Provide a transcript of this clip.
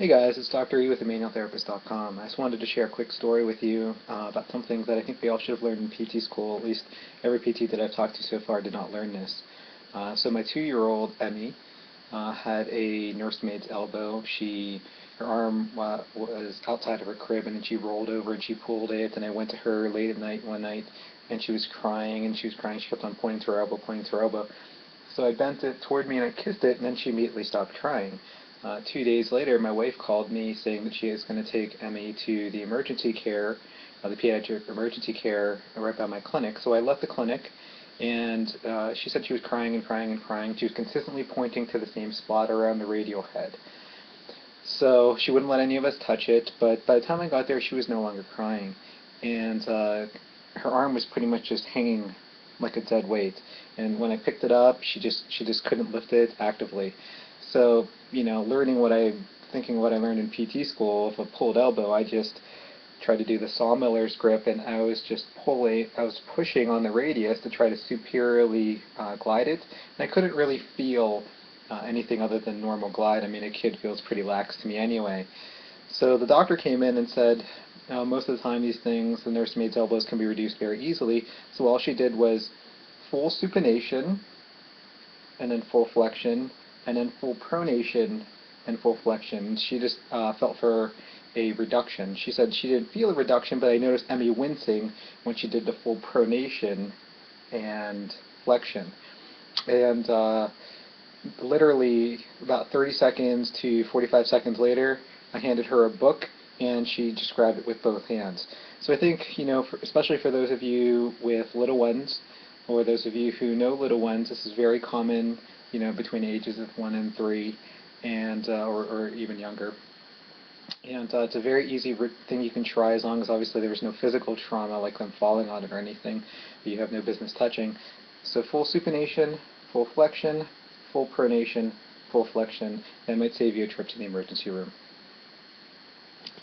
Hey guys, it's Dr. E with theManualTherapist.com. I just wanted to share a quick story with you about some things that I think we all should have learned in PT school. At least every PT that I've talked to so far did not learn this. So my 2-year-old Emmy had a nursemaid's elbow. Her arm was outside of her crib, and then she rolled over and she pulled it. And I went to her late at night one night, and she was crying and she was crying. She kept on pointing to her elbow, pointing to her elbow. So I bent it toward me and I kissed it, and then she immediately stopped crying. 2 days later, my wife called me saying that she is going to take Emmy to the emergency care, the pediatric emergency care right by my clinic. So I left the clinic, and she said she was crying and crying and crying. She was consistently pointing to the same spot around the radial head. So she wouldn't let any of us touch it, but by the time I got there, she was no longer crying. And her arm was pretty much just hanging like a dead weight. And when I picked it up, she just couldn't lift it actively. So, thinking what I learned in PT school of a pulled elbow, I just tried to do the sawmiller's grip, and I was pushing on the radius to try to superiorly glide it, and I couldn't really feel anything other than normal glide. I mean, a kid feels pretty lax to me anyway. So the doctor came in and said, most of the time these things, the nursemaid's elbows can be reduced very easily, so all she did was full supination, and then full flexion, and then full pronation and full flexion. She just felt for a reduction. She said she didn't feel a reduction, but I noticed Emmy wincing when she did the full pronation and flexion. And literally about 30 seconds to 45 seconds later, I handed her a book, and she just grabbed it with both hands. So I think, especially for those of you with little ones, or those of you who know little ones, this is very common, between ages of 1 and 3, and or even younger. And it's a very easy thing you can try, as long as obviously there's no physical trauma like them falling on it or anything that you have no business touching. So full supination, full flexion, full pronation, full flexion, that might save you a trip to the emergency room.